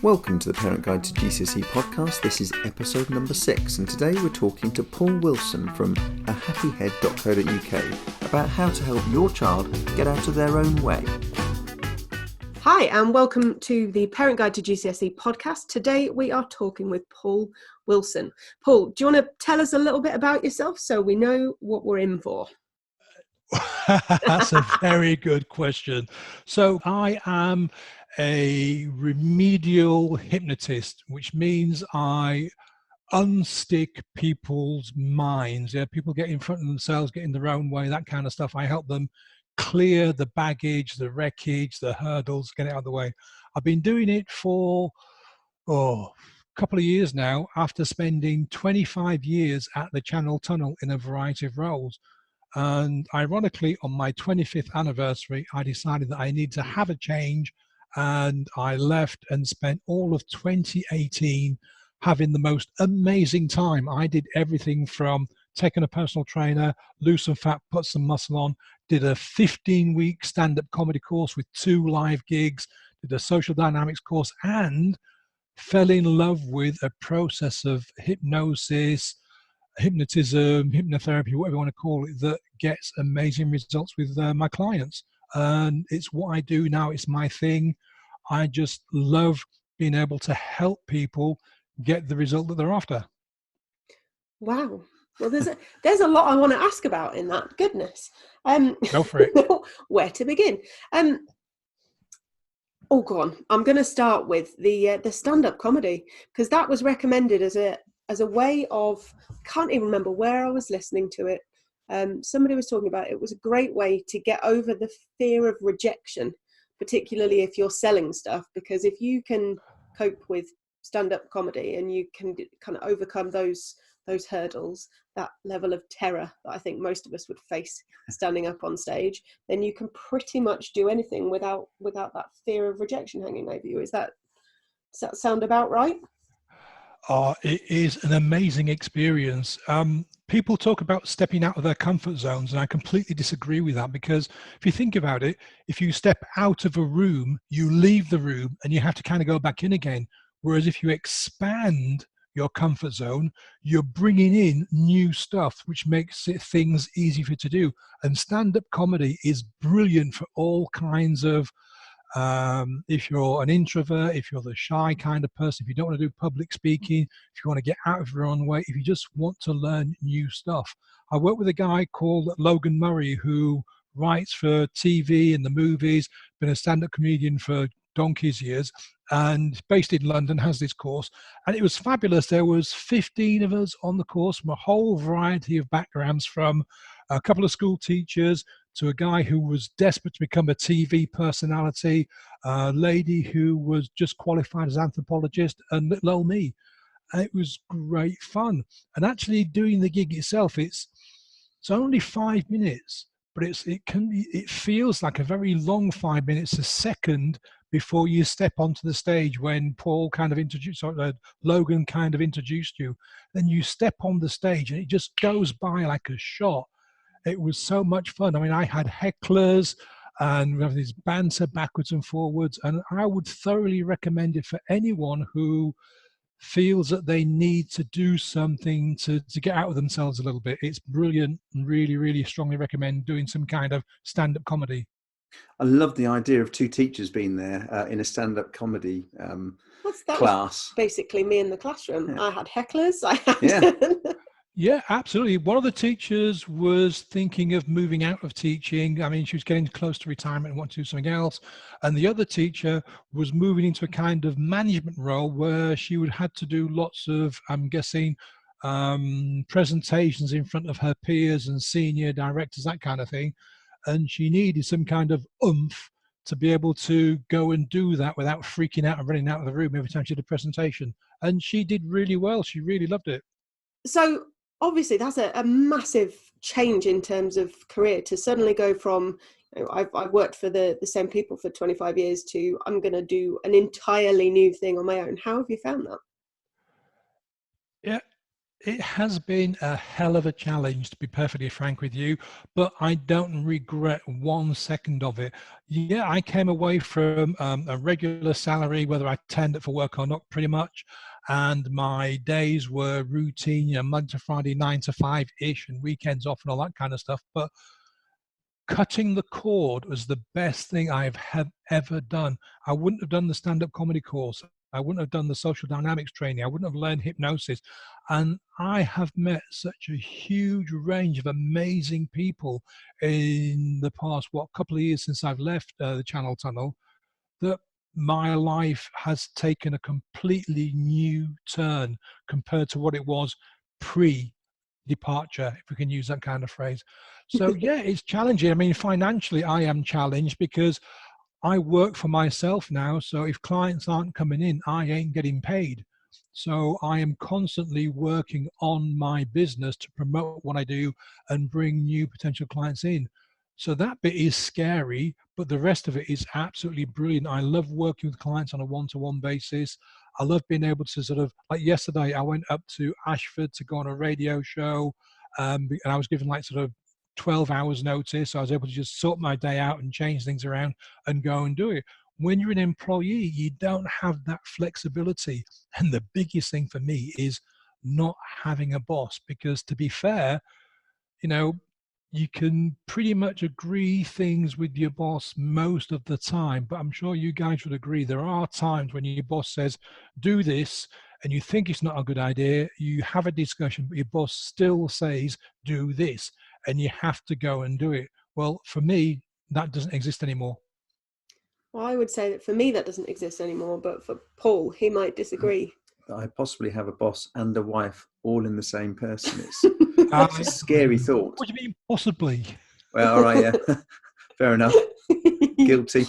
Welcome to the Parent Guide to GCSE Podcast. This is episode number 6, and today we're talking to Paul Wilson from ahappyhead.co.uk about how to help your child get out of their own way. Hi, and welcome to the Parent Guide to GCSE Podcast. Today we are talking with Paul Wilson. Paul, do you want to tell us a little bit about yourself so we know what we're in for? That's a very good question. So I am a remedial hypnotist, which means I unstick people's minds. Yeah, people get in front of themselves, get in their own way, that kind of stuff. I help them clear the baggage, the wreckage, the hurdles, get it out of the way. I've been doing it for a couple of years now, after spending 25 years at the Channel Tunnel in a variety of roles. And ironically, on my 25th anniversary, I decided that I need to have a change, and I left and spent all of 2018 having the most amazing time. I did everything from taking a personal trainer, lose some fat, put some muscle on, did a 15-week stand-up comedy course with 2 live gigs, did a social dynamics course, and fell in love with a process of hypnosis, hypnotism, hypnotherapy, whatever you want to call it, that gets amazing results with my clients. And it's what I do now. It's my thing. I just love being able to help people get the result that they're after. Wow. Well, there's a lot I want to ask about in that. Goodness. Go for it. Where to begin? Go on. I'm going to start with the stand-up comedy, because that was recommended as a way of, can't even remember where I was listening to it. Somebody was talking about it was a great way to get over the fear of rejection, particularly if you're selling stuff, because if you can cope with stand-up comedy and you can kind of overcome those hurdles, that level of terror that I think most of us would face standing up on stage, then you can pretty much do anything without that fear of rejection hanging over you. Does that sound about right? It is an amazing experience. People talk about stepping out of their comfort zones, and I completely disagree with that, because if you think about it, if you step out of a room, you leave the room and you have to kind of go back in again. Whereas if you expand your comfort zone, you're bringing in new stuff, which makes things easy for you to do. And stand-up comedy is brilliant for all kinds of if you're an introvert, if you're the shy kind of person, if you don't want to do public speaking, if you want to get out of your own way, if you just want to learn new stuff. I work with a guy called Logan Murray, who writes for TV and the movies, been a stand-up comedian for donkey's years, and based in London, has this course, and it was fabulous. There was 15 of us on the course from a whole variety of backgrounds, from a couple of school teachers to a guy who was desperate to become a TV personality, a lady who was just qualified as an anthropologist, and little old me. And it was great fun. And actually doing the gig itself, it's only 5 minutes, but it feels like a very long 5 minutes, a second before you step onto the stage. When Logan kind of introduced you, then you step on the stage and it just goes by like a shot. It was so much fun. I mean, I had hecklers and we have this banter backwards and forwards, and I would thoroughly recommend it for anyone who feels that they need to do something to get out of themselves a little bit. It's brilliant, and really, really strongly recommend doing some kind of stand-up comedy. I love the idea of 2 teachers being there in a stand-up comedy class. Was basically me in the classroom. Yeah. I had hecklers. Yeah, absolutely. One of the teachers was thinking of moving out of teaching. I mean, she was getting close to retirement and wanted to do something else. And the other teacher was moving into a kind of management role where she would have to do lots of, I'm guessing, presentations in front of her peers and senior directors, that kind of thing. And she needed some kind of oomph to be able to go and do that without freaking out and running out of the room every time she did a presentation. And she did really well. She really loved it. So obviously that's a massive change in terms of career, to suddenly go from, I've worked for the same people for 25 years to I'm going to do an entirely new thing on my own. How have you found that? Yeah, It has been a hell of a challenge, to be perfectly frank with you, but I don't regret 1 second of it. Yeah, I came away from a regular salary, whether I turned up for work or not, pretty much. And my days were routine, Monday to Friday, 9 to 5-ish, and weekends off and all that kind of stuff. But cutting the cord was the best thing have ever done. I wouldn't have done the stand-up comedy course. I wouldn't have done the social dynamics training. I wouldn't have learned hypnosis. And I have met such a huge range of amazing people in the past, couple of years since I've left the Channel Tunnel, that my life has taken a completely new turn compared to what it was pre departure, if we can use that kind of phrase. So yeah, it's challenging. I mean, financially, I am challenged because I work for myself now. So if clients aren't coming in, I ain't getting paid. So I am constantly working on my business to promote what I do and bring new potential clients in. So that bit is scary, but the rest of it is absolutely brilliant. I love working with clients on a one-to-one basis. I love being able to sort of, like yesterday, I went up to Ashford to go on a radio show, and I was given like sort of 12 hours notice. So I was able to just sort my day out and change things around and go and do it. When you're an employee, you don't have that flexibility. And the biggest thing for me is not having a boss, because to be fair, you know, you can pretty much agree things with your boss most of the time, but I'm sure you guys would agree there are times when your boss says, do this, and you think it's not a good idea. You have a discussion, but your boss still says, do this, and you have to go and do it. Well, for me, that doesn't exist anymore. Well, I would say that for me that doesn't exist anymore, but for Paul, he might disagree. I possibly have a boss and a wife all in the same person. It's a scary thought. What do you mean, possibly? Well, all right, yeah. Fair enough. Guilty.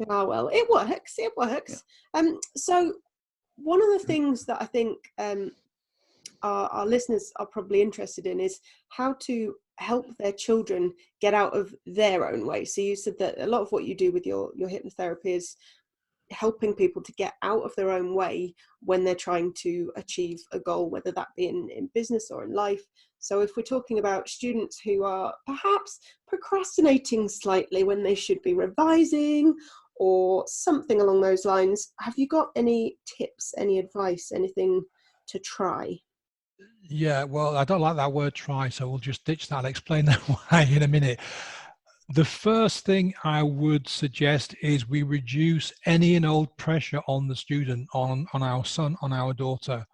Ah, well, it works. It works. Yeah. So one of the things that I think our listeners are probably interested in is how to help their children get out of their own way. So you said that a lot of what you do with your hypnotherapy is helping people to get out of their own way when they're trying to achieve a goal, whether that be in business or in life. So if we're talking about students who are perhaps procrastinating slightly when they should be revising or something along those lines, have you got any tips, any advice, anything to try? Yeah, well, I don't like that word try, so we'll just ditch that and explain that why in a minute. The first thing I would suggest is we reduce any and all pressure on the student, on our son, on our daughter.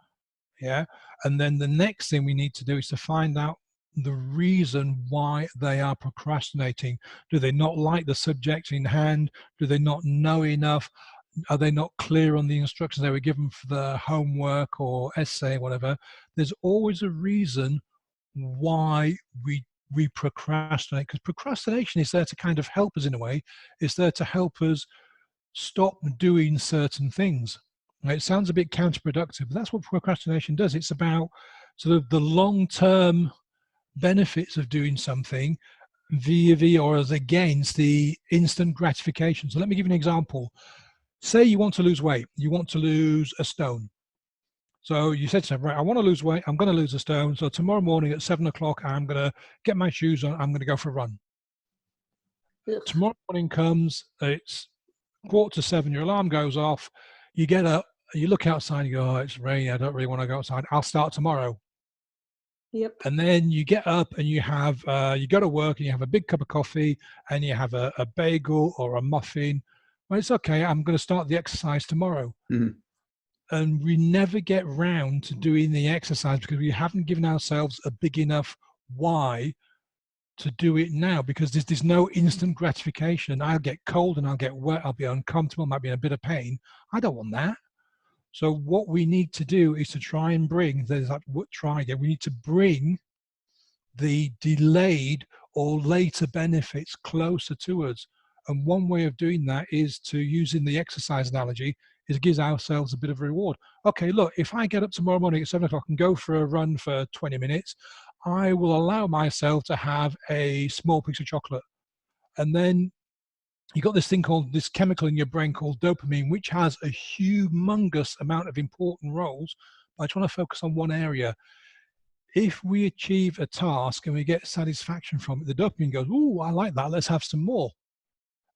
Yeah. And then the next thing we need to do is to find out the reason why they are procrastinating. Do they not like the subject in hand? Do they not know enough? Are they not clear on the instructions they were given for the homework or essay, whatever? There's always a reason why we procrastinate, because procrastination is there to kind of help us in a way. It's there to help us stop doing certain things. It sounds a bit counterproductive, but that's what procrastination does. It's about sort of the long-term benefits of doing something via or as against the instant gratification. So let me give you an example. Say you want to lose weight. You want to lose a stone. So you said to them, right, I want to lose weight. I'm going to lose a stone. So tomorrow morning at 7 o'clock, I'm going to get my shoes on. I'm going to go for a run. Ugh. Tomorrow morning comes, it's 6:45, your alarm goes off. You get up, you look outside, you go, oh, it's raining. I don't really want to go outside. I'll start tomorrow. Yep. And then you get up and you have, you go to work and you have a big cup of coffee and you have a bagel or a muffin. Well, it's okay. I'm going to start the exercise tomorrow. Mm-hmm. And we never get round to doing the exercise because we haven't given ourselves a big enough why to do it now, because there's no instant gratification. I'll get cold and I'll get wet. I'll be uncomfortable. Might be in a bit of pain. I don't want that. So what we need to do is to try and bring, we need to bring the delayed or later benefits closer to us. And one way of doing that is to, using the exercise analogy, is it gives ourselves a bit of a reward. Okay, look, if I get up tomorrow morning at 7 o'clock and go for a run for 20 minutes, I will allow myself to have a small piece of chocolate. And then you got this chemical in your brain called dopamine, which has a humongous amount of important roles, I just want to focus on one area. If we achieve a task and we get satisfaction from it, the dopamine goes, oh, I like that, let's have some more.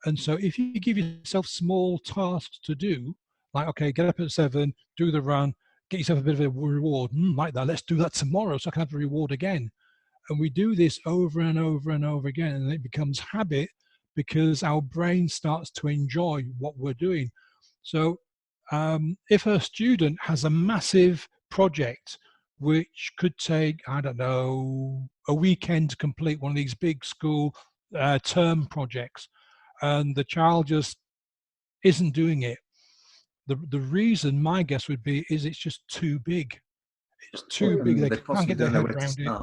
And so if you give yourself small tasks to do, like, okay, get up at 7, do the run, get yourself a bit of a reward, like that, let's do that tomorrow so I can have the reward again. And we do this over and over and over again, and it becomes habit because our brain starts to enjoy what we're doing. So if a student has a massive project which could take, I don't know, a weekend to complete, one of these big school term projects, and the child just isn't doing it, the reason, my guess would be, is it's just too big. It's too big. They can't get their head around it.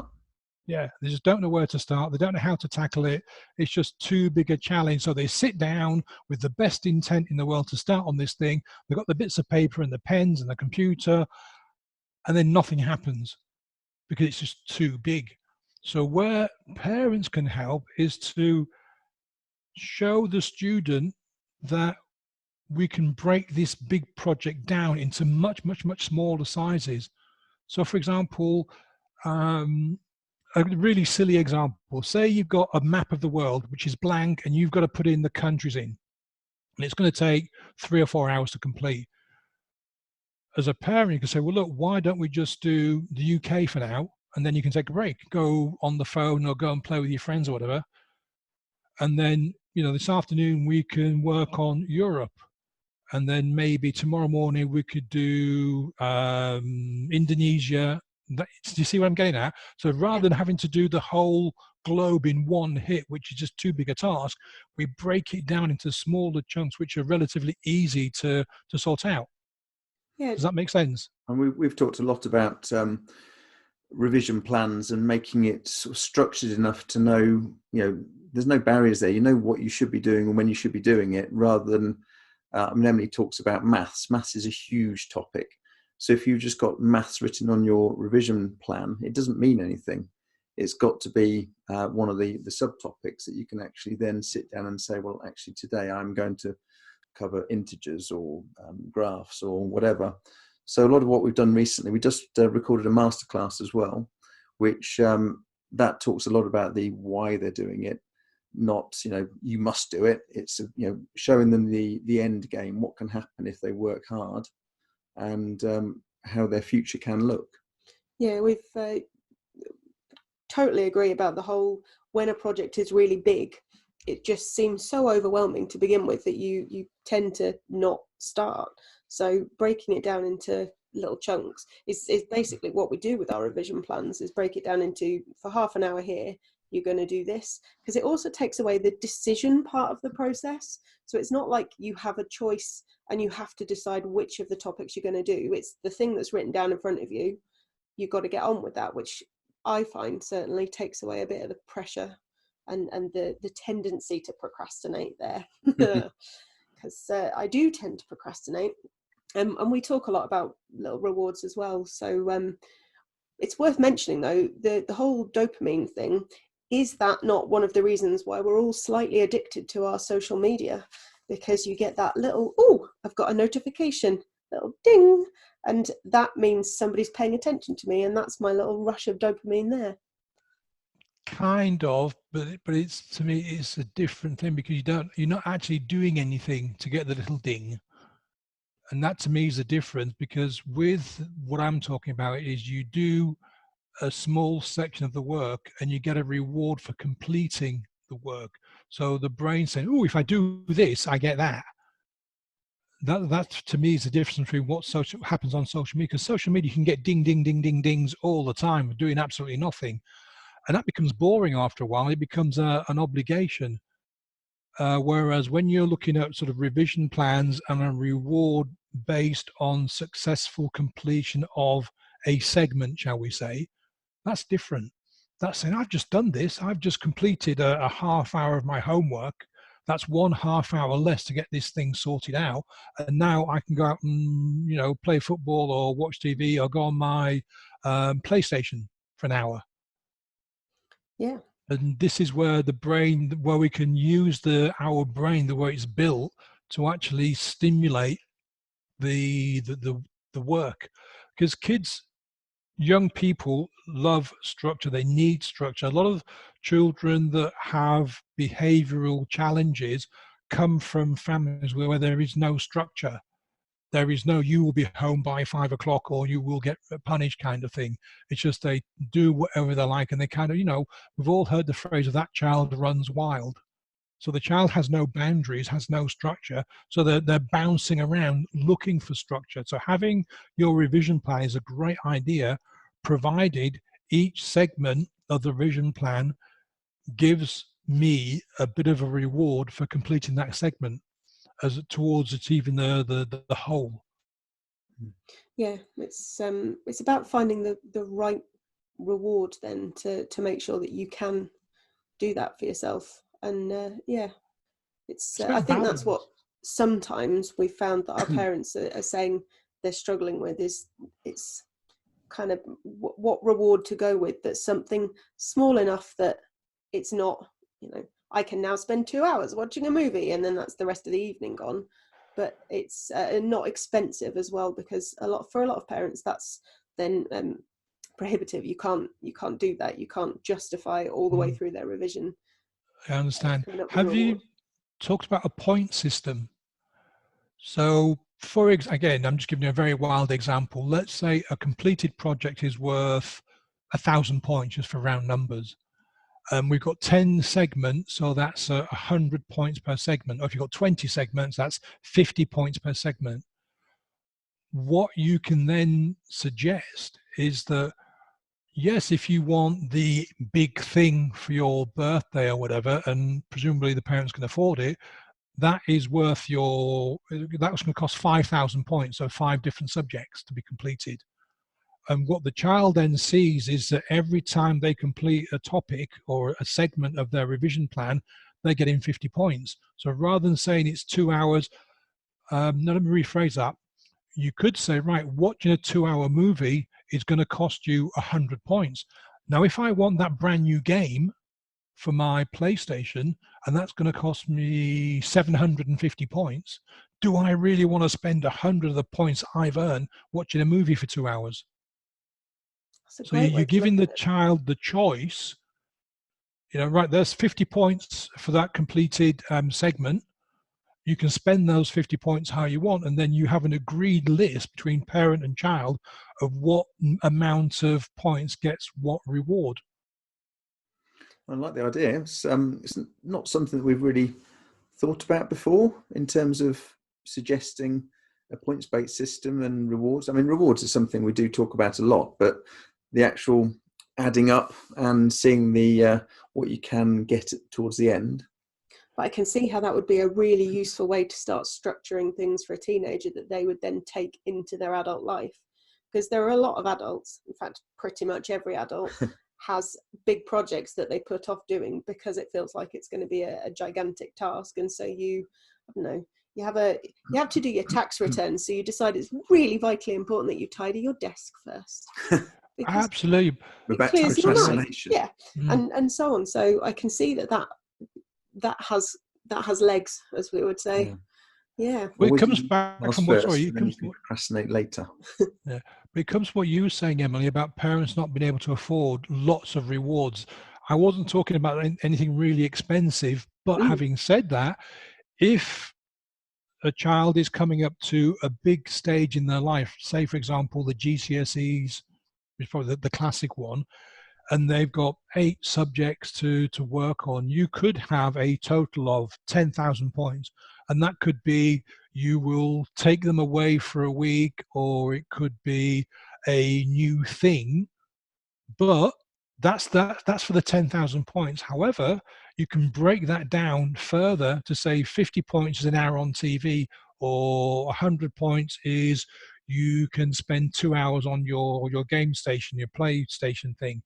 Yeah, they just don't know where to start. They don't know how to tackle it. It's just too big a challenge. So they sit down with the best intent in the world to start on this thing. They've got the bits of paper and the pens and the computer, and then nothing happens because it's just too big. So where parents can help is to show the student that we can break this big project down into much, much, much smaller sizes. So for example, a really silly example, say you've got a map of the world which is blank and you've got to put in the countries in, and it's going to take 3 or 4 hours to complete. As a parent, you can say, well, look, why don't we just do the UK for now, and then you can take a break, go on the phone or go and play with your friends or whatever, and then, you know, this afternoon we can work on Europe, and then maybe tomorrow morning we could do Indonesia. Do you see what I'm getting at? So rather than having to do the whole globe in one hit, which is just too big a task, we break it down into smaller chunks which are relatively easy to sort out. Yeah. Does that make sense? And we've talked a lot about revision plans and making it sort of structured enough to know, you know, there's no barriers there. You know what you should be doing and when you should be doing it, rather than, I mean, Emily talks about maths. Maths is a huge topic. So if you've just got maths written on your revision plan, it doesn't mean anything. It's got to be one of the subtopics that you can actually then sit down and say, well, actually today I'm going to cover integers or graphs or whatever. So a lot of what we've done recently, we just recorded a masterclass as well, which that talks a lot about the why they're doing it, not, you know, you must do it. It's, you know, showing them the end game, what can happen if they work hard, and how their future can look. Yeah, we've totally agree about the whole, when a project is really big, it just seems so overwhelming to begin with that you tend to not start. So breaking it down into little chunks is basically what we do with our revision plans, is break it down into, for half an hour here, you're going to do this, because it also takes away the decision part of the process. So it's not like you have a choice and you have to decide which of the topics you're going to do. It's the thing that's written down in front of you. You've got to get on with that, which I find certainly takes away a bit of the pressure and the tendency to procrastinate there. Because I do tend to procrastinate. And we talk a lot about little rewards as well. So it's worth mentioning, though, the whole dopamine thing, is that not one of the reasons why we're all slightly addicted to our social media? Because you get that little, oh, I've got a notification, little ding, and that means somebody's paying attention to me, and that's my little rush of dopamine there. Kind of, but it's, to me, it's a different thing, because you're not actually doing anything to get the little ding. And that to me is the difference, because with what I'm talking about is you do a small section of the work and you get a reward for completing the work. So the brain saying, oh, if I do this, I get that. That to me is the difference between what happens on social media, because social media, you can get ding, ding, ding, ding, dings all the time, doing absolutely nothing. And that becomes boring after a while. It becomes an obligation. Whereas when you're looking at sort of revision plans and a reward based on successful completion of a segment, shall we say, that's different. That's saying, I've just done this. I've just completed a half hour of my homework. That's 1.5 hour less to get this thing sorted out. And now I can go out and, you know, play football or watch TV or go on my PlayStation for an hour. Yeah. And this is where the brain, where we can use our brain, the way it's built, to actually stimulate the work. because young people love structure. They need structure. A lot of children that have behavioral challenges come from families where there is no structure. There is no, you will be home by 5 o'clock or you will get punished kind of thing. It's just they do whatever they like, and they kind of, we've all heard the phrase of that child runs wild. So the child has no boundaries, has no structure. So they're bouncing around looking for structure. So having your revision plan is a great idea, provided each segment of the revision plan gives me a bit of a reward for completing that segment as towards achieving the whole. Yeah, it's about finding the right reward then to make sure that you can do that for yourself. And it's I think that's what sometimes we found that our parents are saying they're struggling with, is it's kind of what reward to go with, that's something small enough that it's not, I can now spend 2 hours watching a movie and then that's the rest of the evening gone. But it's not expensive as well, because for a lot of parents that's then prohibitive. You can't do that. You can't justify all the way through their revision. I understand. Have you talked about a point system? So again, I'm just giving you a very wild example. Let's say a completed project is worth 1,000 points, just for round numbers. We've got 10 segments, so that's 100 points per segment. Or if you've got 20 segments, that's 50 points per segment. What you can then suggest is that, yes, if you want the big thing for your birthday or whatever, and presumably the parents can afford it, that is worth that's going to cost 5,000 points, so 5 different subjects to be completed. And what the child then sees is that every time they complete a topic or a segment of their revision plan, they're getting 50 points. So rather than saying it's 2 hours, let me rephrase that. You could say, right, watching a 2-hour movie is going to cost you 100 points. Now, if I want that brand new game for my PlayStation, and that's going to cost me 750 points, do I really want to spend 100 of the points I've earned watching a movie for 2 hours? So you're giving the child the choice, right, there's 50 points for that completed segment. You can spend those 50 points how you want, and then you have an agreed list between parent and child of what amount of points gets what reward. I like the idea. It's not something that we've really thought about before in terms of suggesting a points-based system and rewards. I mean, rewards is something we do talk about a lot, but the actual adding up and seeing the what you can get towards the end. But I can see how that would be a really useful way to start structuring things for a teenager that they would then take into their adult life. Because there are a lot of adults, in fact, pretty much every adult has big projects that they put off doing because it feels like it's going to be a gigantic task. And so you have to do your tax return. So you decide it's really vitally important that you tidy your desk first. Absolutely. We're back to procrastination. Yeah. And so on. So I can see that has legs, as we would say. Yeah. Well, it comes back from what you procrastinate later. Yeah. But it comes from what you were saying, Emily, about parents not being able to afford lots of rewards. I wasn't talking about anything really expensive, but having said that, if a child is coming up to a big stage in their life, say, for example, the GCSEs, which is probably the classic one, and they've got 8 subjects to work on, you could have a total of 10,000 points. And that could be, you will take them away for a week, or it could be a new thing. But that's for the 10,000 points. However, you can break that down further to say 50 points is an hour on TV, or 100 points is you can spend 2 hours on your game station, your PlayStation thing.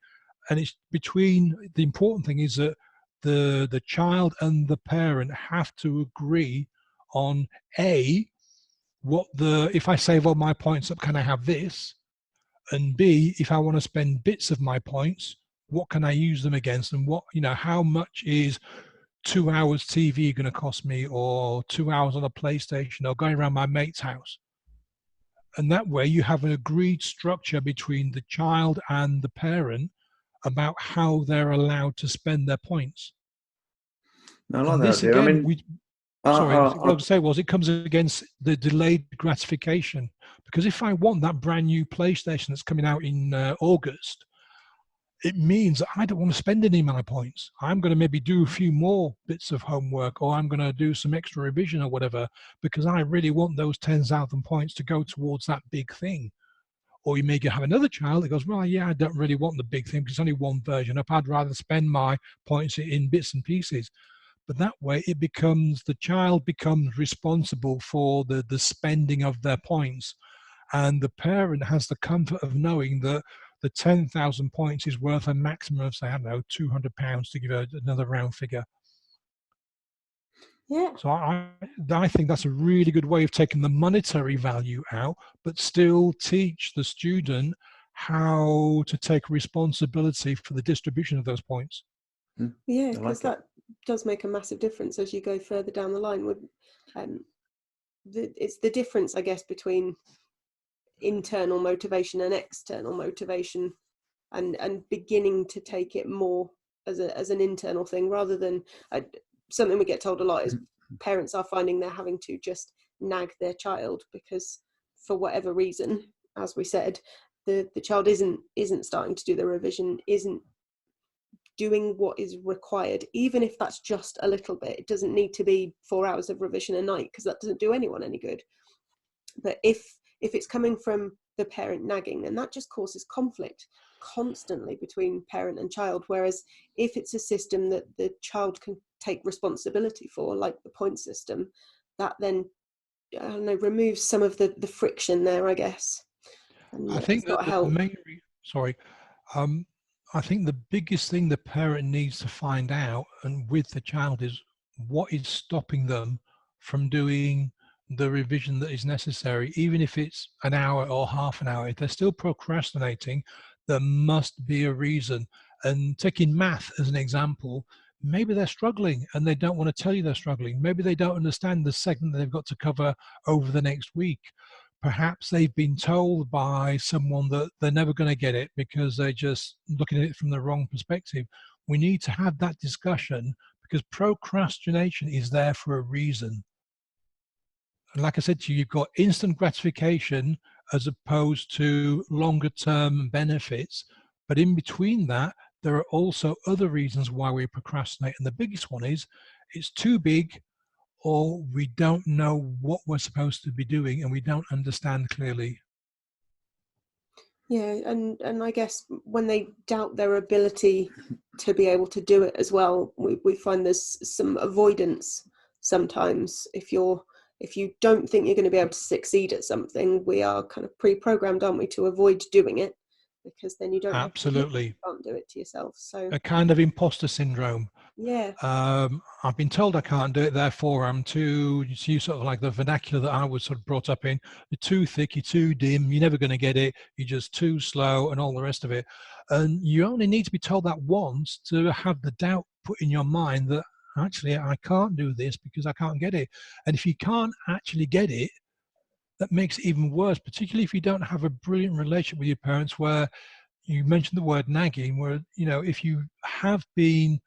And it's between, the important thing is that the child and the parent have to agree on if I save all my points up, can I have this? And B, if I want to spend bits of my points, what can I use them against? And how much is 2 hours TV going to cost me, or 2 hours on a PlayStation, or going around my mate's house? And that way you have an agreed structure between the child and the parent about how they're allowed to spend their points. I like And that this idea. I again, mean, sorry, what I was I, going to say was it comes against the delayed gratification. Because if I want that brand new PlayStation that's coming out in August, it means that I don't want to spend any of my points. I'm going to maybe do a few more bits of homework, or I'm going to do some extra revision or whatever, because I really want those 10,000 points to go towards that big thing. Or you may have another child that goes, well, yeah, I don't really want the big thing because it's only one version up. I'd rather spend my points in bits and pieces. But that way the child becomes responsible for the spending of their points. And the parent has the comfort of knowing that the 10,000 points is worth a maximum of, say, I don't know, £200 to give another round figure. Yeah. So I think that's a really good way of taking the monetary value out, but still teach the student how to take responsibility for the distribution of those points. Yeah, because that does make a massive difference as you go further down the line. It's the difference, I guess, between internal motivation and external motivation, and beginning to take it more as an internal thing rather than something we get told a lot is parents are finding they're having to just nag their child because for whatever reason, as we said, the child isn't starting to do the revision, isn't doing what is required, even if that's just a little bit. It doesn't need to be 4 hours of revision a night because that doesn't do anyone any good. But if it's coming from the parent nagging, then that just causes conflict constantly between parent and child. Whereas if it's a system that the child can take responsibility for, like the point system, that then, I don't know, removes some of the friction there, I guess. And I think that the main I think the biggest thing the parent needs to find out and with the child is what is stopping them from doing the revision that is necessary, even if it's an hour or half an hour. If they're still procrastinating, there must be a reason. And taking math as an example, maybe they're struggling and they don't want to tell you they're struggling. Maybe they don't understand the segment that they've got to cover over the next week. Perhaps they've been told by someone that they're never going to get it because they're just looking at it from the wrong perspective. We need to have that discussion because procrastination is there for a reason. And like I said to you, you've got instant gratification as opposed to longer term benefits. But in between that, there are also other reasons why we procrastinate. And the biggest one is it's too big, or we don't know what we're supposed to be doing and we don't understand clearly. Yeah, and I guess when they doubt their ability to be able to do it as well, we find there's some avoidance sometimes. If you don't think you're going to be able to succeed at something, we are kind of pre-programmed, aren't we, to avoid doing it because then you don't Absolutely. you can't do it to yourself. So a kind of imposter syndrome. Yeah. I've been told I can't do it, therefore I'm too, you see, sort of like the vernacular that I was sort of brought up in, you're too thick, you're too dim, you're never going to get it, you're just too slow and all the rest of it. And you only need to be told that once to have the doubt put in your mind that actually I can't do this because I can't get it. And if you can't actually get it, that makes it even worse, particularly if you don't have a brilliant relationship with your parents where you mentioned the word nagging, where, you know, if you have been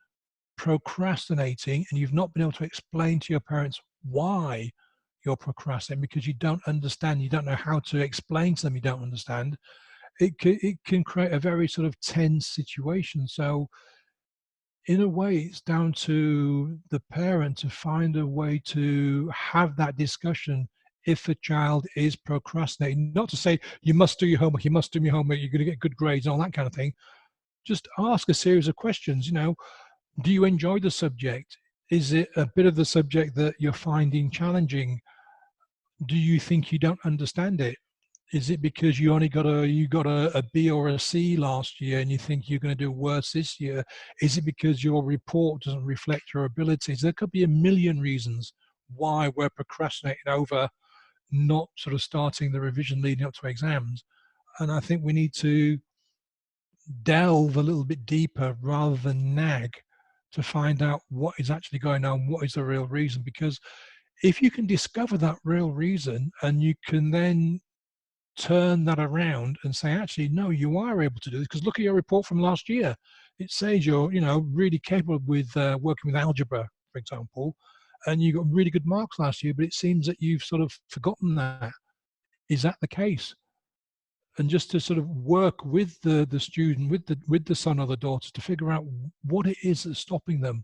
procrastinating and you've not been able to explain to your parents why you're procrastinating because you don't understand, you don't know how to explain to them, you don't understand, it can create a very sort of tense situation. So in a way, it's down to the parent to find a way to have that discussion if a child is procrastinating. Not to say you must do your homework, you must do your homework, you're going to get good grades and all that kind of thing. Just ask a series of questions. You know, do you enjoy the subject? Is it a bit of the subject that you're finding challenging? Do you think you don't understand it? Is it because you got a B or a C last year and you think you're going to do worse this year? Is it because your report doesn't reflect your abilities? There could be a million reasons why we're procrastinating over not sort of starting the revision leading up to exams. And I think we need to delve a little bit deeper rather than nag to find out what is actually going on, what is the real reason. Because if you can discover that real reason and you can then turn that around and say, actually, no, you are able to do this, because look at your report from last year. It says you're, really capable with working with algebra, for example, and you got really good marks last year, but it seems that you've sort of forgotten that. Is that the case? And just to sort of work with the student, with the son or the daughter, to figure out what it is that's stopping them.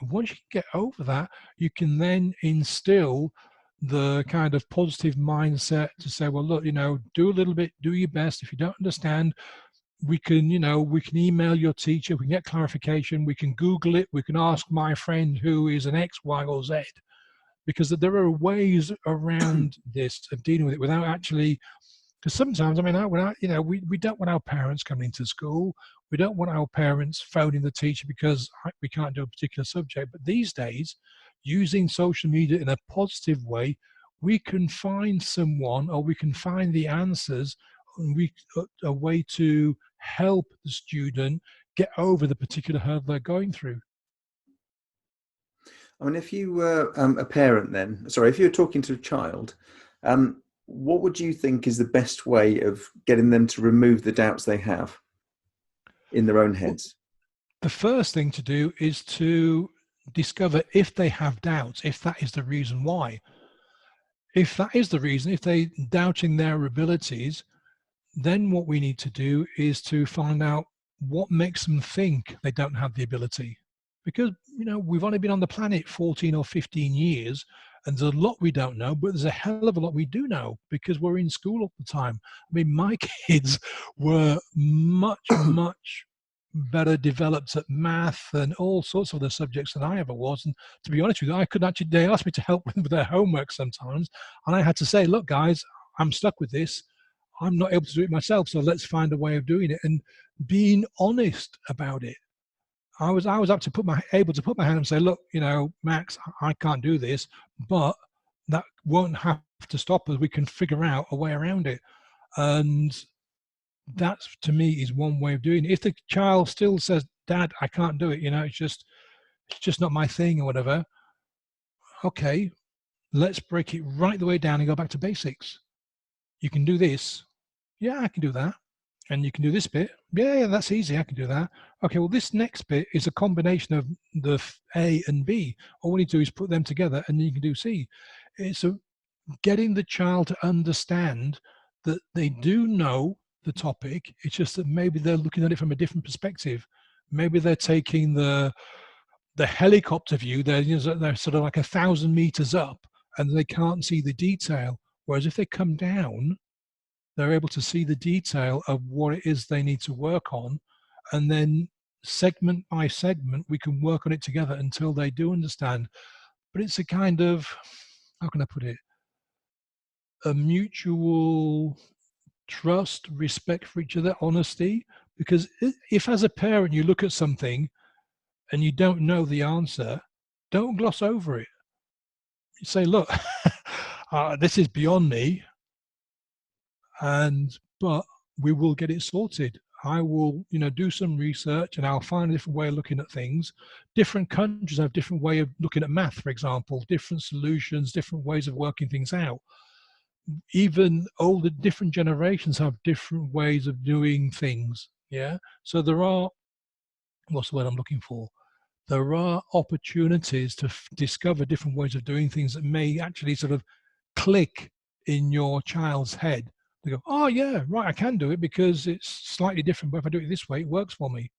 And once you get over that, you can then instill the kind of positive mindset to say, well, look, do a little bit, do your best. If you don't understand, we can email your teacher, we can get clarification, we can Google it, we can ask my friend who is an X, Y, or Z. Because there are ways around this of dealing with it without actually. Because sometimes, we don't want our parents coming into school. We don't want our parents phoning the teacher because we can't do a particular subject. But these days, using social media in a positive way, we can find someone, or we can find the answers, and a way to help the student get over the particular hurdle they're going through. I mean, if you were a parent if you were talking to a child, what would you think is the best way of getting them to remove the doubts they have in their own heads? The first thing to do is to discover if they have doubts, if that is the reason why. If that is the reason, if they're doubting their abilities, then what we need to do is to find out what makes them think they don't have the ability. Because, we've only been on the planet 14 or 15 years, and there's a lot we don't know, but there's a hell of a lot we do know because we're in school all the time. I mean, my kids were much, much better developed at math and all sorts of other subjects than I ever was. And to be honest with you, they asked me to help with their homework sometimes. And I had to say, look, guys, I'm stuck with this. I'm not able to do it myself. So let's find a way of doing it, and being honest about it. I was able to put my hand and say, look, Max, I can't do this, but that won't have to stop us. We can figure out a way around it. And that, to me, is one way of doing it. If the child still says, Dad, I can't do it, it's just not my thing or whatever. Okay, let's break it right the way down and go back to basics. You can do this. Yeah, I can do that. And you can do this bit. Yeah, that's easy. I can do that. Okay, well, this next bit is a combination of the A and B. All we need to do is put them together, and then you can do C. It's getting the child to understand that they do know the topic. It's just that maybe they're looking at it from a different perspective. Maybe they're taking the helicopter view. They're sort of like 1,000 meters up, and they can't see the detail. Whereas if they come down, they're able to see the detail of what it is they need to work on, and then segment by segment we can work on it together until they do understand. But it's a kind of, how can I put it, a mutual trust, respect for each other, honesty. Because if as a parent you look at something and you don't know the answer, don't gloss over it. You say, look, this is beyond me, but we will get it sorted. I will, do some research, and I'll find a different way of looking at things. Different countries have different way of looking at math, for example, different solutions, different ways of working things out. Even older, different generations have different ways of doing things. Yeah. So there are, what's the word I'm looking for? There are opportunities to discover different ways of doing things that may actually sort of click in your child's head. They go, oh yeah, right, I can do it because it's slightly different, but if I do it this way, it works for me.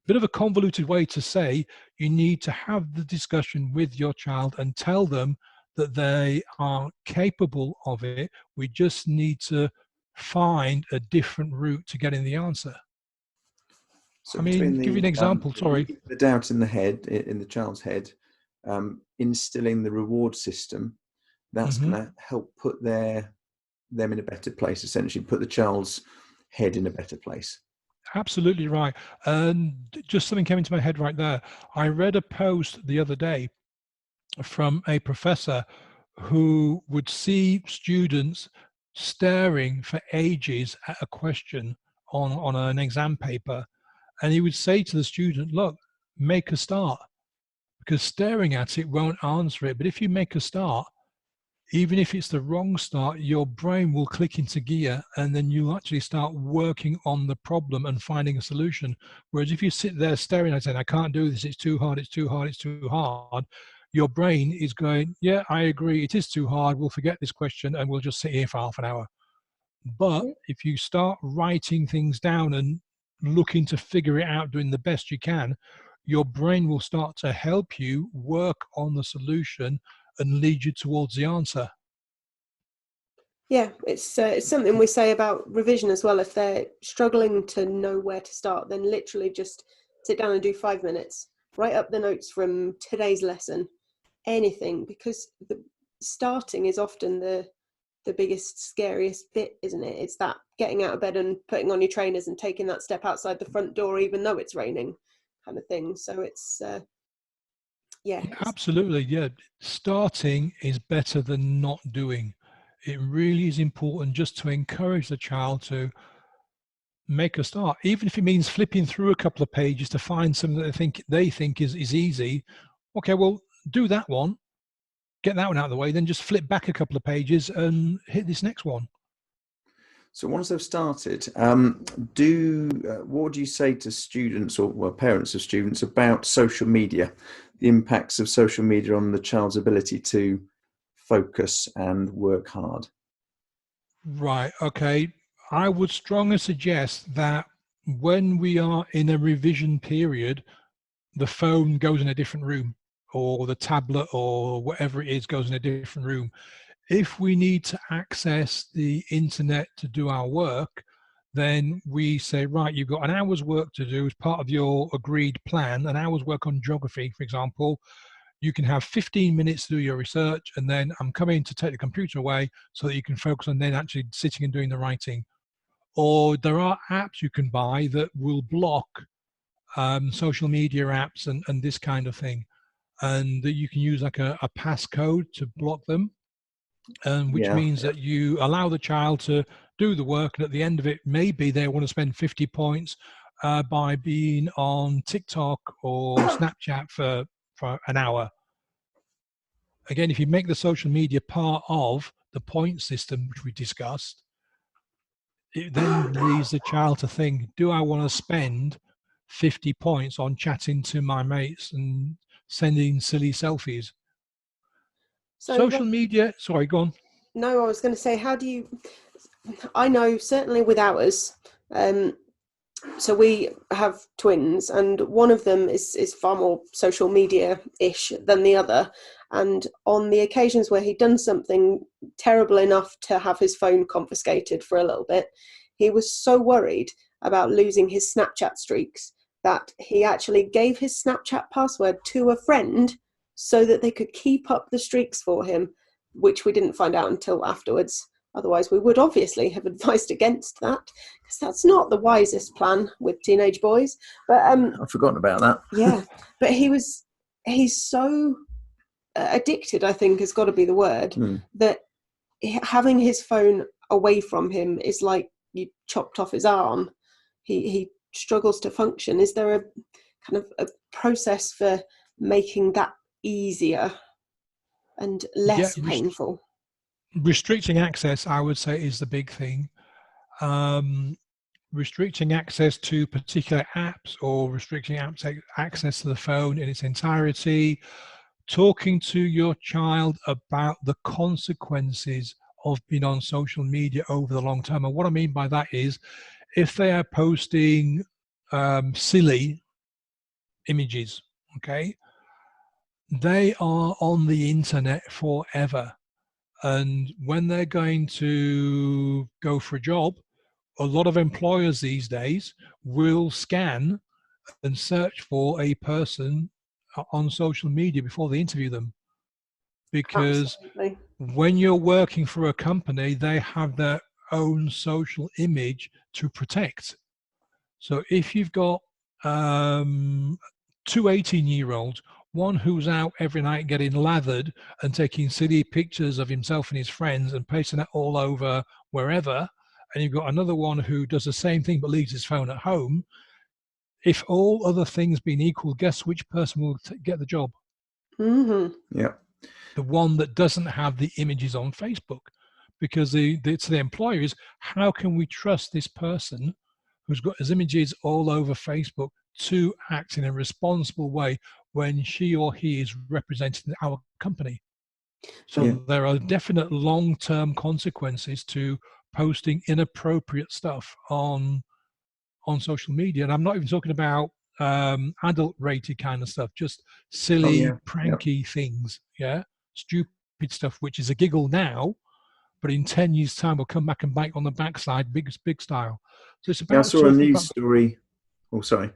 Bit of a convoluted way to say you need to have the discussion with your child and tell them that they are capable of it. We just need to find a different route to getting the answer. So give you an example, sorry. The doubt in the head, in the child's head, instilling the reward system, that's going to help put them in a better place, essentially put the child's head in a better place. Absolutely right. And just something came into my head right there. I read a post the other day from a professor who would see students staring for ages at a question on an exam paper. And he would say to the student, look, make a start, because staring at it won't answer it. But if you make a start, even if it's the wrong start, your brain will click into gear, and then you'll actually start working on the problem and finding a solution. Whereas if you sit there staring and saying, I can't do this, it's too hard, it's too hard, it's too hard, your brain is going, yeah, I agree, it is too hard, we'll forget this question and we'll just sit here for half an hour. But if you start writing things down and looking to figure it out, doing the best you can, your brain will start to help you work on the solution and lead you towards the answer. Yeah, it's something we say about revision as well. If they're struggling to know where to start, then literally just sit down and do 5 minutes. Write up the notes from today's lesson, anything, because the starting is often the biggest, scariest bit, isn't it? It's that getting out of bed and putting on your trainers and taking that step outside the front door, even though it's raining, kind of thing. So it's Absolutely, yeah. Starting is better than not doing. It really is important just to encourage the child to make a start, even if it means flipping through a couple of pages to find something that they think is easy. Okay, well, do that one, get that one out of the way, then just flip back a couple of pages and hit this next one. So once they've started, what would you say to students or parents of students about social media, the impacts of social media on the child's ability to focus and work hard? Right, okay. I would strongly suggest that when we are in a revision period, the phone goes in a different room, or the tablet or whatever it is goes in a different room. If we need to access the internet to do our work, then we say, right, you've got an hour's work to do as part of your agreed plan, an hour's work on geography, for example. You can have 15 minutes to do your research, and then I'm coming to take the computer away so that you can focus on then actually sitting and doing the writing. Or there are apps you can buy that will block social media apps and this kind of thing. And that you can use like a passcode to block them. Which means that you allow the child to do the work, and at the end of it, maybe they want to spend 50 points by being on TikTok or Snapchat for an hour. Again, if you make the social media part of the point system, which we discussed, it then leads the child to think, do I want to spend 50 points on chatting to my mates and sending silly selfies? Social media, sorry, go on. No, I was going to say, I know certainly with ours, so we have twins, and one of them is far more social media-ish than the other. And on the occasions where he'd done something terrible enough to have his phone confiscated for a little bit, he was so worried about losing his Snapchat streaks that he actually gave his Snapchat password to a friend so that they could keep up the streaks for him, which we didn't find out until afterwards. Otherwise, we would obviously have advised against that, because that's not the wisest plan with teenage boys. But I've forgotten about that. Yeah, but he's so addicted, I think has got to be the word, that having his phone away from him is like you chopped off his arm. He struggles to function. Is there a kind of a process for making that easier and less painful? Restricting access, I would say, is the big thing. Restricting access to particular apps, or restricting access to the phone in its entirety. Talking to your child about the consequences of being on social media over the long term. And what I mean by that is, if they are posting silly images, okay, they are on the internet forever. And when they're going to go for a job, a lot of employers these days will scan and search for a person on social media before they interview them. Because when you're working for a company, they have their own social image to protect. So if you've got two 18-year-olds, one who's out every night getting lathered and taking silly pictures of himself and his friends and pasting it all over wherever, and you've got another one who does the same thing but leaves his phone at home, if all other things being equal, guess which person will get the job? Mm-hmm. Yeah. The one that doesn't have the images on Facebook, because to the employer is, how can we trust this person who's got his images all over Facebook to act in a responsible way when she or he is representing our company? So there are definite long-term consequences to posting inappropriate stuff on social media. And I'm not even talking about adult rated kind of stuff, just silly, pranky things, stupid stuff, which is a giggle now, but in 10 years' time will come back and bite on the backside, big style. So it's about. I saw a news story. Oh, sorry.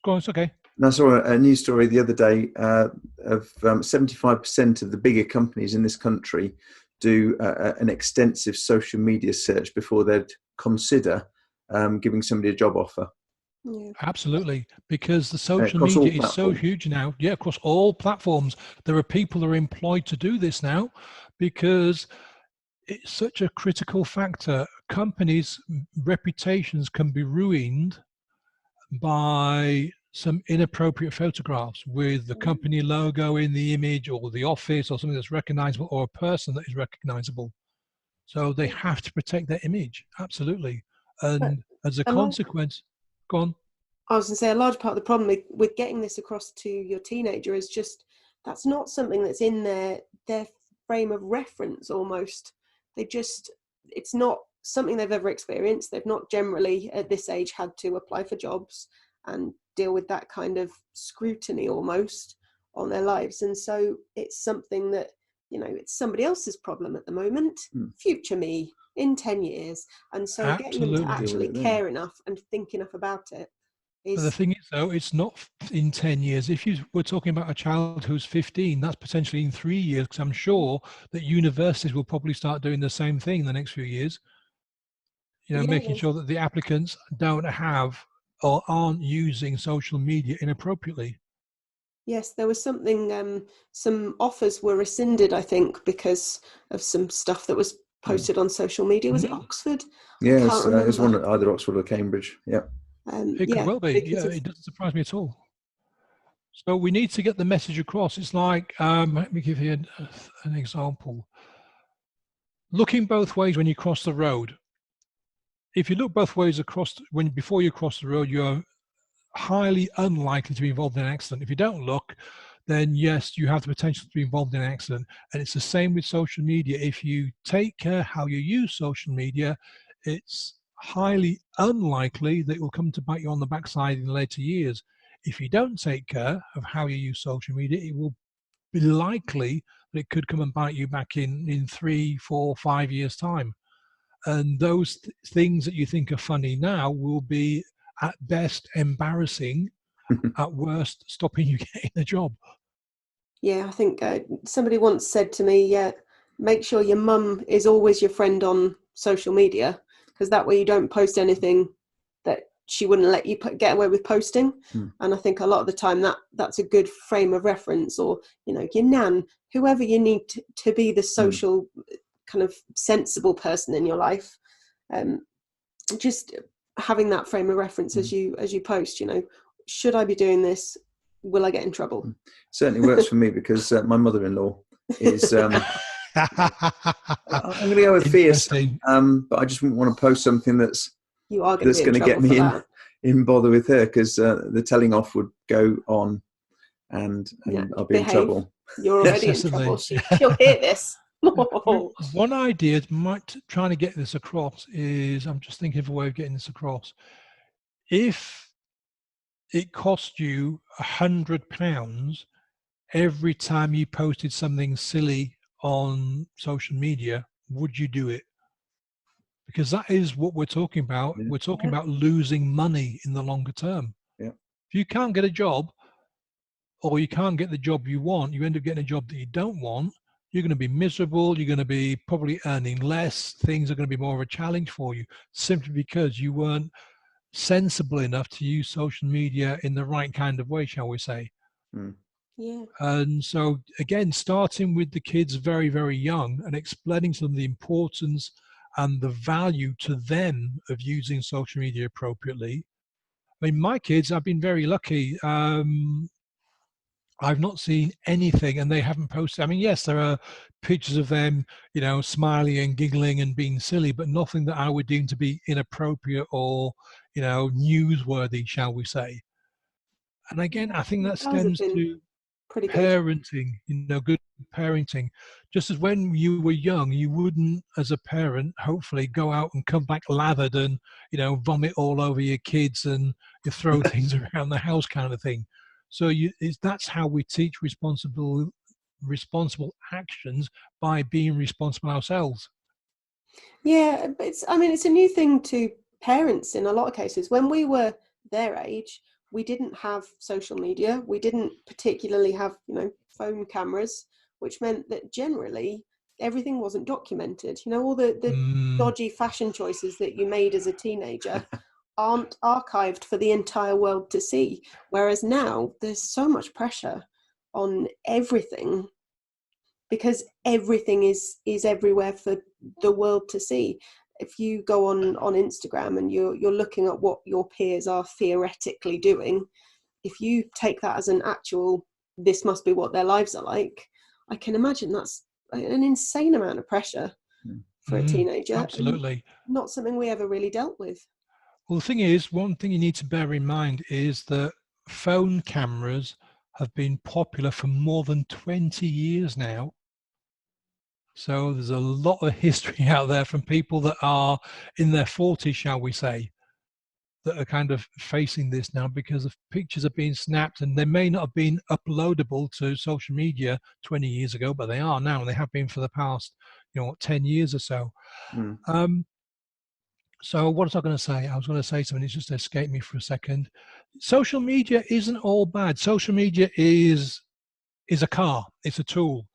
Go on, it's okay. I saw a news story the other day of 75% of the bigger companies in this country do an extensive social media search before they'd consider giving somebody a job offer. Yeah. Absolutely, because the social media is so huge now. Yeah, across all platforms, there are people that are employed to do this now because it's such a critical factor. Companies' reputations can be ruined by some inappropriate photographs with the company logo in the image, or the office, or something that's recognizable, or a person that is recognizable. So they have to protect their image. Absolutely. And as a consequence, go on. I was going to say, a large part of the problem with getting this across to your teenager is just, that's not something that's in their frame of reference almost. It's not something they've ever experienced. They've not generally at this age had to apply for jobs and deal with that kind of scrutiny almost on their lives. And so it's something that, it's somebody else's problem at the moment, future me in 10 years. And so getting them to actually care enough and think enough about it. But the thing is, though, it's not in 10 years. If you were talking about a child who's 15, that's potentially in 3 years, because I'm sure that universities will probably start doing the same thing in the next few years. Making sure that the applicants don't have or aren't using social media inappropriately. Yes, there was something, some offers were rescinded, I think, because of some stuff that was posted on social media. Was it Oxford? Yes, it's one either Oxford or Cambridge. Yeah. It could well be. Yeah, it doesn't surprise me at all. So we need to get the message across. It's like, let me give you an example. Looking both ways when you cross the road. If you look both ways before you cross the road, you're highly unlikely to be involved in an accident. If you don't look, then yes, you have the potential to be involved in an accident. And it's the same with social media. If you take care how you use social media, it's highly unlikely that it will come to bite you on the backside in later years. If you don't take care of how you use social media, it will be likely that it could come and bite you back in 3, 4, 5 years' time. And those things that you think are funny now will be at best embarrassing, at worst stopping you getting a job. Yeah, I think somebody once said to me, make sure your mum is always your friend on social media, because that way you don't post anything that she wouldn't let you get away with posting. And I think a lot of the time that's a good frame of reference, or your nan, whoever you need to be the social kind of sensible person in your life, just having that frame of reference as you post. Should I be doing this? Will I get in trouble? Certainly works for me, because my mother-in-law is I'm going to go with fierce, but I just wouldn't want to post something that's going to get me in bother with her, because the telling off would go on, and I'll be in trouble. You're already in trouble. She'll hear this. One idea trying to get this across is, I'm just thinking of a way of getting this across. If it cost you £100 every time you posted something silly on social media, would you do it? Because that is what we're talking about. Yeah. We're talking about losing money in the longer term. Yeah. If you can't get a job, or you can't get the job you want, you end up getting a job that you don't want, you're going to be miserable, you're going to be probably earning less, things are going to be more of a challenge for you, simply because you weren't sensible enough to use social media in the right kind of way, shall we say. Yeah. And so again, starting with the kids very, very young and explaining to them the importance and the value to them of using social media appropriately. I mean, my kids, I've been very lucky. I've not seen anything, and they haven't posted. I mean, yes, there are pictures of them, smiling and giggling and being silly, but nothing that I would deem to be inappropriate or, newsworthy, shall we say. And again, I think that Ours have stems been to pretty good. parenting, good parenting. Just as when you were young, you wouldn't, as a parent, hopefully go out and come back lathered and, vomit all over your kids and you throw things around the house kind of thing. So that's how we teach responsible actions, by being responsible ourselves. Yeah, but it's a new thing to parents in a lot of cases. When we were their age, we didn't have social media. We didn't particularly have, phone cameras, which meant that generally everything wasn't documented. All the dodgy fashion choices that you made as a teenager aren't archived for the entire world to see. Whereas now there's so much pressure on everything, because everything is everywhere for the world to see. If you go on Instagram and you're looking at what your peers are theoretically doing, if you take that as an actual, this must be what their lives are like, I can imagine that's an insane amount of pressure for a teenager. Absolutely. Not something we ever really dealt with. Well, the thing is, one thing you need to bear in mind is that phone cameras have been popular for more than 20 years now. So there's a lot of history out there from people that are in their 40s, shall we say, that are kind of facing this now because the pictures are being snapped, and they may not have been uploadable to social media 20 years ago, but they are now, and they have been for the past, 10 years or so. So what was I going to say? I was going to say something, it's just escaped me for a second. Social media isn't all bad. Social media is a car, it's a tool.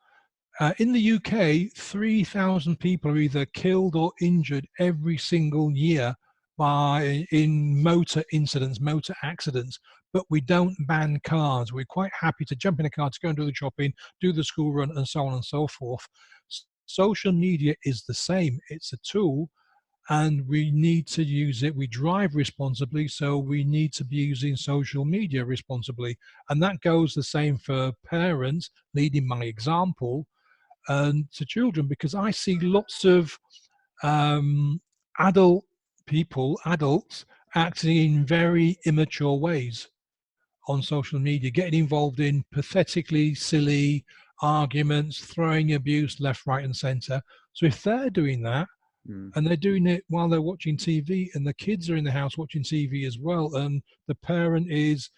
In the UK, 3,000 people are either killed or injured every single year in motor incidents, motor accidents. But we don't ban cars. We're quite happy to jump in a car to go and do the shopping, do the school run, and so on and so forth. Social media is the same. It's a tool, and we need to use it. We drive responsibly, so we need to be using social media responsibly. And that goes the same for parents, leading by example, and to children, because I see lots of adults acting in very immature ways on social media, getting involved in pathetically silly arguments, throwing abuse left, right, and center. So if they're doing that, and they're doing it while they're watching TV, and the kids are in the house watching TV as well, and the parent is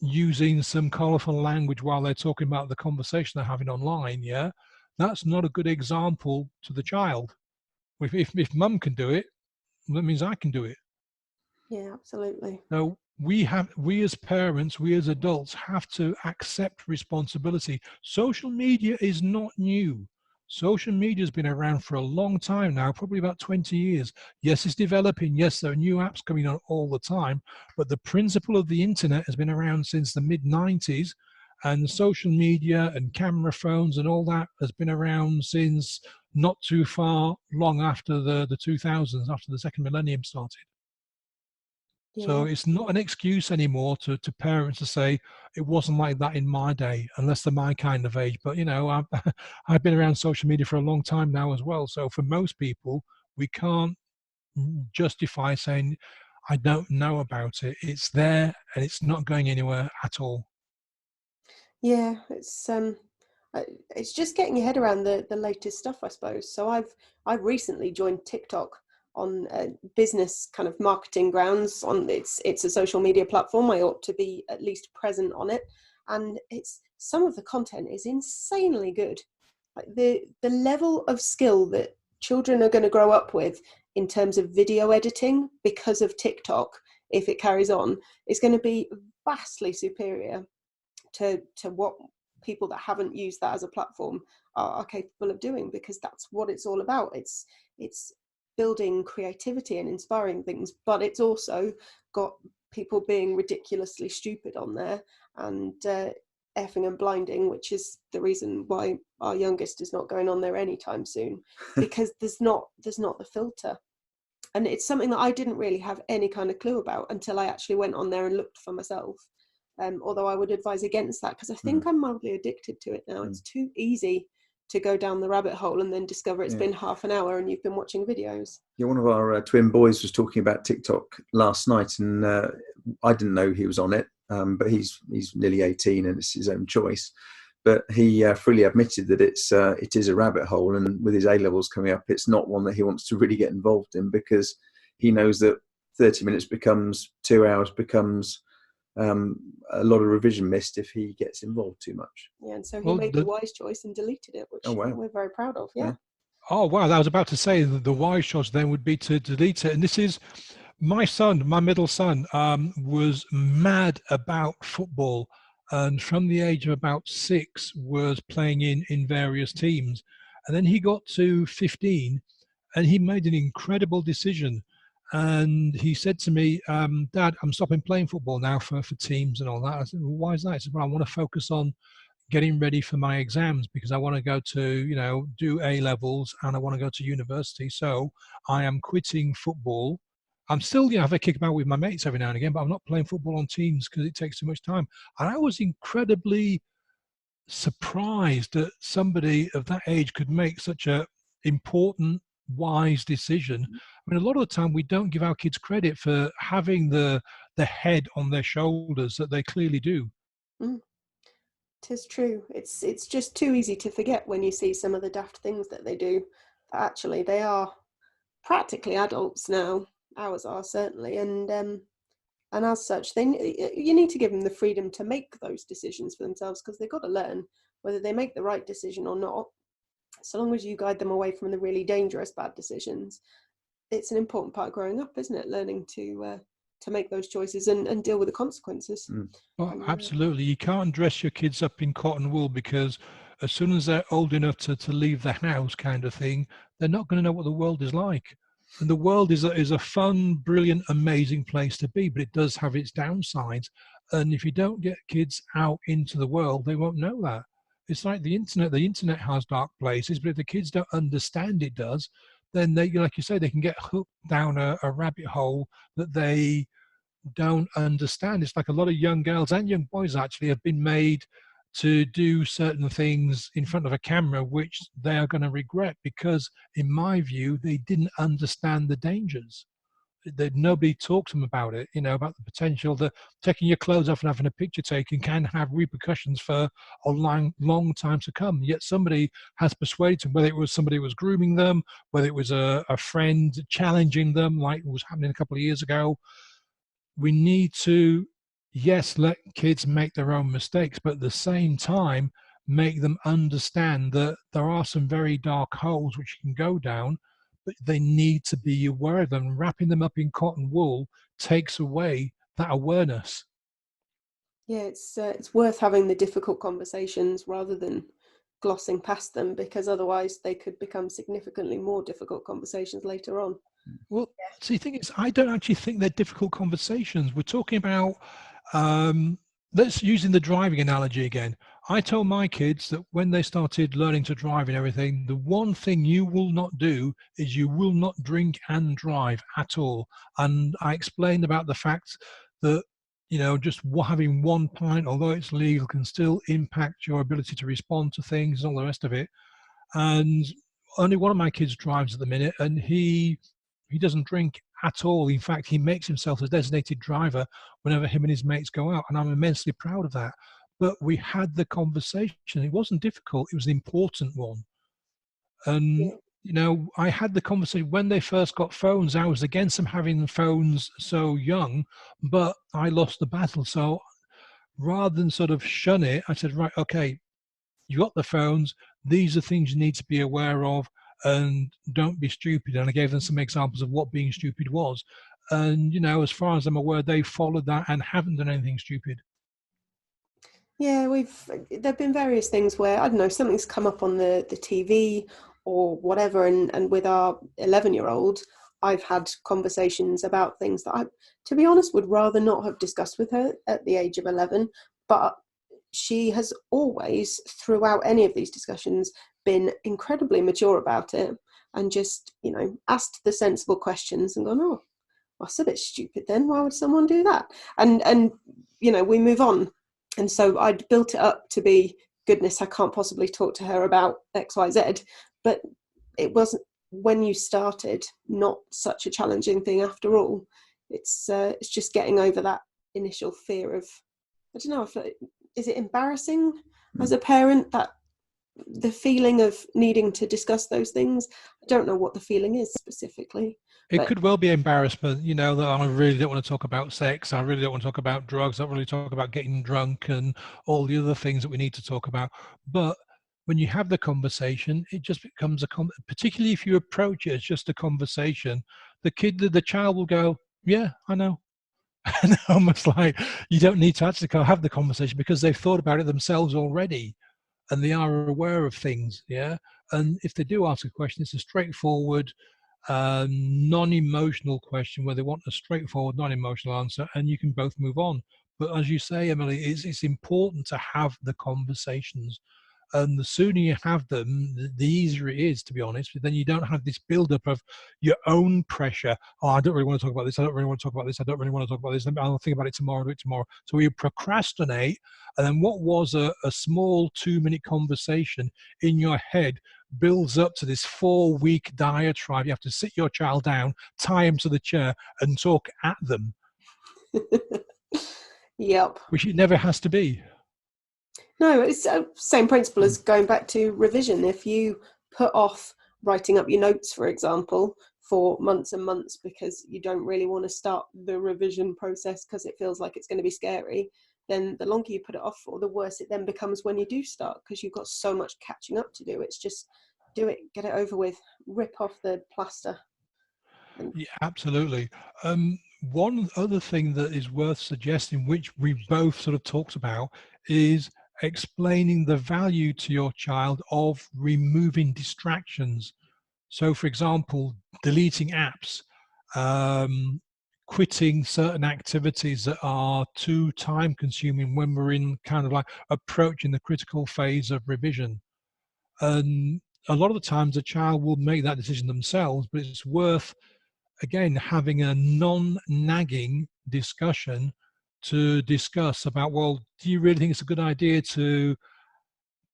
using some colorful language while they're talking about the conversation they're having online, that's not a good example to the child. If mum can do it, that means I can do it. Yeah, absolutely. So we as parents, we as adults have to accept responsibility. Social media is not new. Social media has been around for a long time now, probably about 20 years. Yes, it's developing. Yes, there are new apps coming on all the time, but the principle of the internet has been around since the mid-90s, and social media and camera phones and all that has been around since not too far long after the 2000s, after the second millennium started. Yeah. So it's not an excuse anymore to parents to say it wasn't like that in my day, unless they're my kind of age. But I've been around social media for a long time now as well. So for most people, we can't justify saying I don't know about it. It's there and it's not going anywhere at all. Yeah, it's just getting your head around the latest stuff, I suppose. So I've recently joined TikTok on business kind of marketing grounds. It's a social media platform. I ought to be at least present on it, and some of the content is insanely good. Like the level of skill that children are going to grow up with in terms of video editing because of TikTok, if it carries on, is going to be vastly superior to what people that haven't used that as a platform are capable of doing, because that's what it's all about. It's building creativity and inspiring things, but it's also got people being ridiculously stupid on there and effing and blinding, which is the reason why our youngest is not going on there anytime soon, because there's not the filter. And it's something that I didn't really have any kind of clue about until I actually went on there and looked for myself. Although I would advise against that, because I think I'm mildly addicted to it now. It's too easy to go down the rabbit hole and then discover it's been half an hour and you've been watching videos. Yeah, one of our twin boys was talking about TikTok last night, and I didn't know he was on it, but he's nearly 18 and it's his own choice. But he freely admitted that it is a rabbit hole, and with his A-levels coming up, it's not one that he wants to really get involved in, because he knows that 30 minutes becomes 2 hours, becomes a lot of revision missed if he gets involved too much. Yeah, and so he made the wise choice and deleted it, which we're very proud of. Yeah. Oh, wow. I was about to say that the wise choice then would be to delete it. And this is my son, my middle son, was mad about football. And from the age of about 6 was playing in various teams. And then he got to 15 and he made an incredible decision. And he said to me, Dad, I'm stopping playing football now for teams and all that. I said, well, why is that? He said, well, I want to focus on getting ready for my exams, because I want to go to, do A-levels and I want to go to university. So I am quitting football. I'm still, have a kick about with my mates every now and again, but I'm not playing football on teams because it takes too much time. And I was incredibly surprised that somebody of that age could make such a important, wise decision. I mean, a lot of the time we don't give our kids credit for having the head on their shoulders that they clearly do. Tis true. It's just too easy to forget when you see some of the daft things that they do. Actually, they are practically adults now. Ours are certainly, and as such, you need to give them the freedom to make those decisions for themselves, because they've got to learn whether they make the right decision or not. So long as you guide them away from the really dangerous bad decisions, it's an important part of growing up, isn't it? Learning to make those choices and deal with the consequences. Well, absolutely. You can't dress your kids up in cotton wool, because as soon as they're old enough to leave the house kind of thing, they're not going to know what the world is like. And the world is a fun, brilliant, amazing place to be, but it does have its downsides. And if you don't get kids out into the world, they won't know that. It's like the internet. The internet has dark places, but if the kids don't understand it does, then they, like you say, they can get hooked down a rabbit hole that they don't understand. It's like a lot of young girls and young boys actually have been made to do certain things in front of a camera which they are going to regret, because in my view they didn't understand the dangers. Nobody talked to them about it, about the potential that taking your clothes off and having a picture taken can have repercussions for a long time to come. Yet somebody has persuaded them, whether it was somebody who was grooming them, whether it was a friend challenging them like was happening a couple of years ago. We need to, yes, let kids make their own mistakes, but at the same time, make them understand that there are some very dark holes which you can go down, but they need to be aware of them. Wrapping them up in cotton wool takes away that awareness. Yeah, it's worth having the difficult conversations rather than glossing past them, because otherwise they could become significantly more difficult conversations later on. Well, see, the thing is, I don't actually think they're difficult conversations. We're talking about, let's using the driving analogy again. I told my kids that when they started learning to drive and everything, the one thing you will not do is you will not drink and drive at all. And I explained about the fact that, just having one pint, although it's legal, can still impact your ability to respond to things and all the rest of it. And only one of my kids drives at the minute, and he doesn't drink at all. In fact, he makes himself a designated driver whenever him and his mates go out, and I'm immensely proud of that. But we had the conversation. It wasn't difficult. It was an important one. And, I had the conversation when they first got phones. I was against them having phones so young, but I lost the battle. So rather than sort of shun it, I said, right, okay, you got the phones. These are things you need to be aware of, and don't be stupid. And I gave them some examples of what being stupid was. And, as far as I'm aware, they followed that and haven't done anything stupid. Yeah, there've been various things where, I don't know, something's come up on the TV or whatever, and with our 11-year-old, I've had conversations about things that I, to be honest, would rather not have discussed with her at the age of 11, but she has always, throughout any of these discussions, been incredibly mature about it, and just, asked the sensible questions and gone, oh, well, that's a bit stupid then. Why would someone do that? And we move on. And so I'd built it up to be, goodness, I can't possibly talk to her about XYZ. But it wasn't, when you started, not such a challenging thing after all. It's just getting over that initial fear of, I don't know, is it embarrassing as a parent, that the feeling of needing to discuss those things? I don't know what the feeling is specifically. It could well be embarrassment, that I really don't want to talk about sex. I really don't want to talk about drugs. I don't really talk about getting drunk and all the other things that we need to talk about. But when you have the conversation, it just becomes particularly if you approach it as just a conversation, the child will go, yeah, I know. And almost like you don't need to actually have the conversation because they've thought about it themselves already and they are aware of things. Yeah. And if they do ask a question, it's a straightforward, non-emotional question where they want a straightforward, non-emotional answer, and you can both move on. But as you say, Emily, it's important to have the conversations. And the sooner you have them, the easier it is, to be honest. But then you don't have this build-up of your own pressure. Oh, I don't really want to talk about this. I don't really want to talk about this. I don't really want to talk about this. I'll think about it tomorrow. I'll do it tomorrow. So you procrastinate. And then what was a small 2-minute conversation in your head builds up to this 4-week diatribe. You have to sit your child down, tie him to the chair, and talk at them. Yep. Which it never has to be. No, it's the same principle as going back to revision. If you put off writing up your notes, for example, for months and months because you don't really want to start the revision process because it feels like it's going to be scary, then the longer you put it off for, the worse it then becomes when you do start, because you've got so much catching up to do. It's just do it, get it over with, rip off the plaster. Yeah, absolutely. One other thing that is worth suggesting, which we both sort of talked about, is explaining the value to your child of removing distractions. So, for example, deleting apps, quitting certain activities that are too time consuming when we're in kind of like approaching the critical phase of revision. And a lot of the times the child will make that decision themselves, but it's worth, again, having a non-nagging discussion to discuss about, well, do you really think it's a good idea to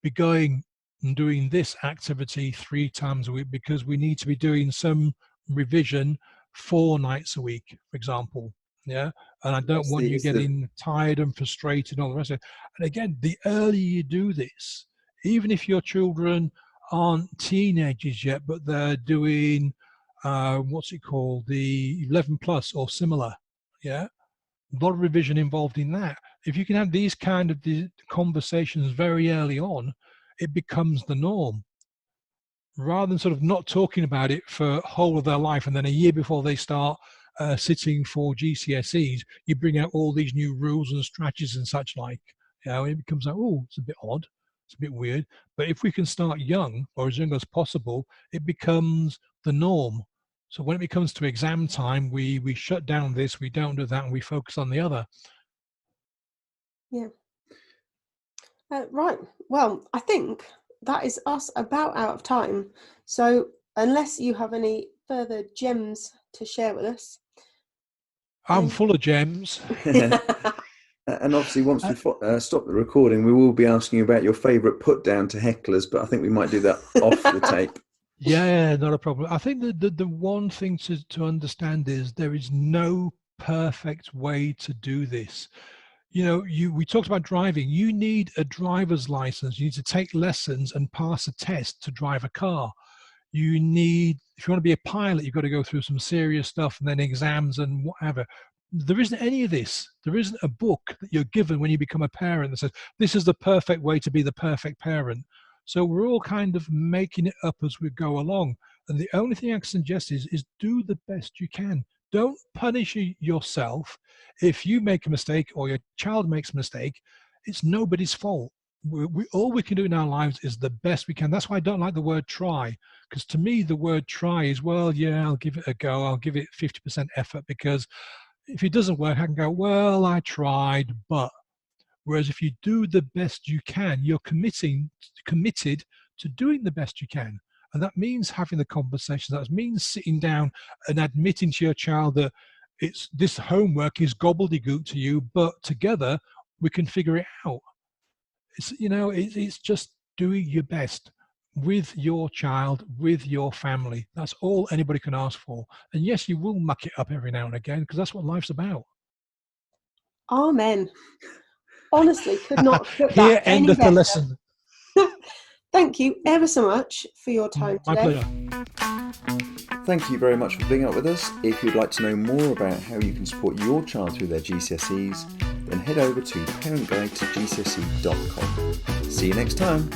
be going and doing this activity 3 times a week because we need to be doing some revision 4 nights a week, for example? Yeah. And I don't want you getting tired and frustrated and all the rest of it. And again, the earlier you do this, even if your children aren't teenagers yet, but they're doing what's it called, the 11 plus or similar, yeah, a lot of revision involved in that. If you can have these kind of conversations very early on, it becomes the norm, rather than sort of not talking about it for whole of their life, and then a year before they start sitting for GCSEs, you bring out all these new rules and strategies and such like. It becomes like, oh, it's a bit odd, it's a bit weird. But if we can start young, or as young as possible, it becomes the norm. So when it comes to exam time, we shut down this, we don't do that, and we focus on the other. Yeah. Right. Well, I think that is us about out of time. So unless you have any further gems to share with us. I'm full of gems. And obviously, once we stop the recording, we will be asking you about your favourite put down to hecklers, but I think we might do that off the tape. Yeah, not a problem. I think that the one thing to understand is there is no perfect way to do this. We talked about driving. You need a driver's license. You need to take lessons and pass a test to drive a car. You need, if you want to be a pilot, you've got to go through some serious stuff and then exams and whatever. There isn't any of this. There isn't a book that you're given when you become a parent that says, this is the perfect way to be the perfect parent. So we're all kind of making it up as we go along. And the only thing I can suggest is do the best you can. Don't punish yourself. If you make a mistake or your child makes a mistake, it's nobody's fault. All we can do in our lives is the best we can. That's why I don't like the word try, because to me, the word try is, well, yeah, I'll give it a go. I'll give it 50% effort, because if it doesn't work, I can go, well, I tried, but. Whereas if you do the best you can, you're committed to doing the best you can. And that means having the conversation. That means sitting down and admitting to your child that it's this homework is gobbledygook to you, but together we can figure it out. It's just doing your best with your child, with your family. That's all anybody can ask for. And yes, you will muck it up every now and again, because that's what life's about. Amen. Honestly, could not put Here that any endeth the better. lesson. Thank you ever so much for your time My today. pleasure. Thank you very much for being up with us. If you'd like to know more about how you can support your child through their GCSEs, then head over to parentguidetogcse.com. See you next time.